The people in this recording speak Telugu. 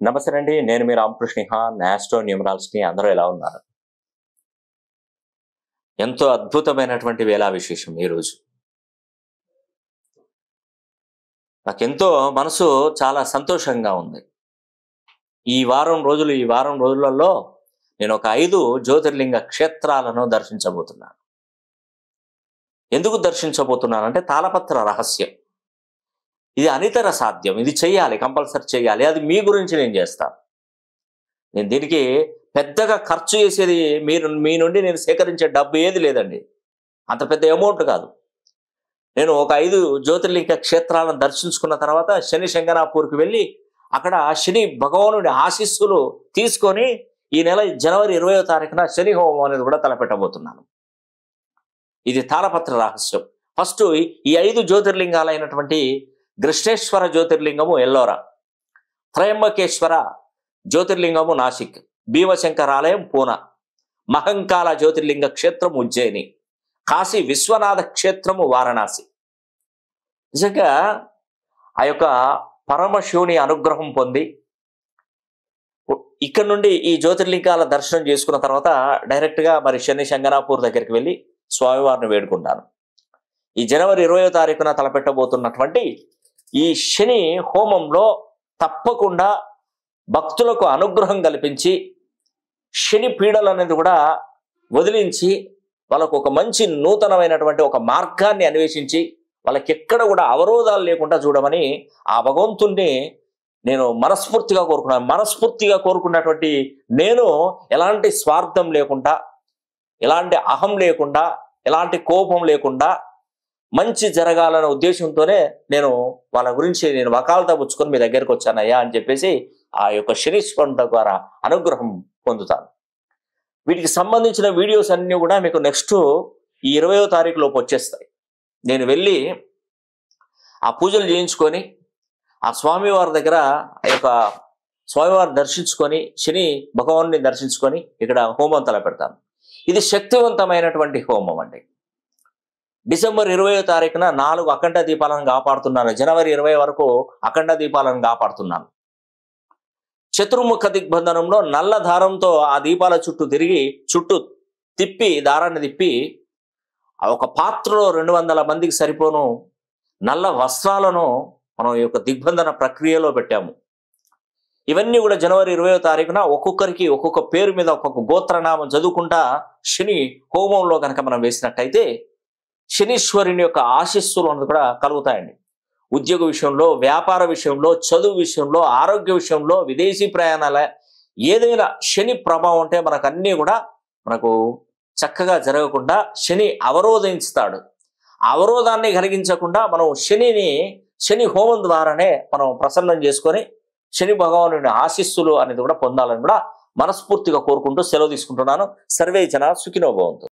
నమస్తే అండి. నేను మీ రామకృష్ణ ఆస్ట్రో న్యూమరాలజీ. అందరూ ఎలా ఉన్నారు? ఎంతో అద్భుతమైనటువంటి వేళా విశేషం ఈరోజు. నాకెంతో మనసు చాలా సంతోషంగా ఉంది. ఈ వారం రోజులలో నేను ఒక 5 జ్యోతిర్లింగ క్షేత్రాలను దర్శించబోతున్నాను. ఎందుకు దర్శించబోతున్నానంటే తాళపత్ర రహస్యం. ఇది అనితర సాధ్యం. ఇది చెయ్యాలి, కంపల్సరీ చేయాలి. అది మీ గురించి నేను చేస్తాను. నేను దీనికి పెద్దగా ఖర్చు చేసేది మీ నుండి నేను సేకరించే డబ్బు ఏది లేదండి. అంత పెద్ద అమౌంట్ కాదు. నేను ఒక 5 జ్యోతిర్లింగ క్షేత్రాలను దర్శించుకున్న తర్వాత శని శంగనాపూర్కి వెళ్ళి అక్కడ శని భగవానుడి ఆశీస్సులు తీసుకొని ఈ నెల జనవరి 20వ తారీఖున శని హోమం అనేది కూడా తలపెట్టబోతున్నాను. ఇది తాళపత్ర రహస్యం. ఫస్ట్ ఈ 5 జ్యోతిర్లింగాలైనటువంటి కృష్ణేశ్వర జ్యోతిర్లింగము ఎల్లోరా, త్రయంబకేశ్వర జ్యోతిర్లింగము నాసిక్, భీమశంకరాలయం పూనా, మహంకాళ జ్యోతిర్లింగ క్షేత్రం ఉజ్జయిని, కాశీ విశ్వనాథ క్షేత్రము వారణాసి. నిజంగా ఆ యొక్క పరమశివుని అనుగ్రహం పొంది ఇక్కడ నుండి ఈ జ్యోతిర్లింగాల దర్శనం చేసుకున్న తర్వాత డైరెక్ట్గా మరి శని శంగనాపూర్ దగ్గరికి వెళ్ళి స్వామివారిని వేడుకుంటాను. ఈ జనవరి 20వ తారీఖున తలపెట్టబోతున్నటువంటి ఈ శని హోమంలో తప్పకుండా భక్తులకు అనుగ్రహం కల్పించి శని పీడలు అనేది కూడా వదిలించి వాళ్ళకు ఒక మంచి నూతనమైనటువంటి ఒక మార్గాన్ని అన్వేషించి వాళ్ళకి ఎక్కడ కూడా అవరోధాలు లేకుండా చూడమని ఆ భగవంతుణ్ణి నేను మనస్ఫూర్తిగా కోరుకున్నటువంటి నేను ఎలాంటి స్వార్థం లేకుండా, ఎలాంటి అహం లేకుండా, ఎలాంటి కోపం లేకుండా మంచి జరగాలనే ఉద్దేశంతోనే నేను వాళ్ళ గురించి నేను వకాలతా పుచ్చుకొని మీ దగ్గరికి వచ్చానయ్యా అని చెప్పేసి ఆ యొక్క శనీశ్వరుని ద్వారా అనుగ్రహం పొందుతాను. వీటికి సంబంధించిన వీడియోస్ అన్నీ కూడా మీకు నెక్స్ట్ ఈ 20వ తారీఖు లోపు వచ్చేస్తాయి. నేను వెళ్ళి ఆ పూజలు చేయించుకొని ఆ స్వామివారి దగ్గర ఆ యొక్క స్వామివారిని దర్శించుకొని శని భగవాన్ని దర్శించుకొని ఇక్కడ హోమం తలపెడతాను. ఇది శక్తివంతమైనటువంటి హోమం అండి. డిసెంబర్ 20వ తారీఖున 4 అఖండ దీపాలను కాపాడుతున్నాను. జనవరి 20 వరకు అఖండ దీపాలను కాపాడుతున్నాను. చతుర్ముఖ దిగ్బంధనంలో నల్ల దారంతో ఆ దీపాల చుట్టూ తిప్పి దారాన్ని తిప్పి ఆ ఒక పాత్రలో 200 మందికి సరిపోను నల్ల వస్త్రాలను మనం ఈ యొక్క దిగ్బంధన ప్రక్రియలో పెట్టాము. ఇవన్నీ కూడా జనవరి 20వ తారీఖున ఒక్కొక్కరికి ఒక్కొక్క పేరు మీద ఒక్కొక్క గోత్రనామం చదువుకుంటా శని హోమంలో కనుక మనం వేసినట్టయితే శనీశ్వరుని యొక్క ఆశీస్సులు అనేది కూడా కలుగుతాయండి. ఉద్యోగ విషయంలో, వ్యాపార విషయంలో, చదువు విషయంలో, ఆరోగ్య విషయంలో, విదేశీ ప్రయాణాల ఏదైనా శని ప్రభావం ఉంటే మనకు చక్కగా జరగకుండా శని అవరోధించుతాడు. అవరోధాన్ని కలిగించకుండా మనం శని హోమం ద్వారానే మనం ప్రసన్నం చేసుకొని శని భగవానుడి ఆశీస్సులు అనేది కూడా పొందాలని కూడా మనస్ఫూర్తిగా కోరుకుంటూ సెలవు తీసుకుంటున్నాను. సర్వే జన సుఖినో భవంతు.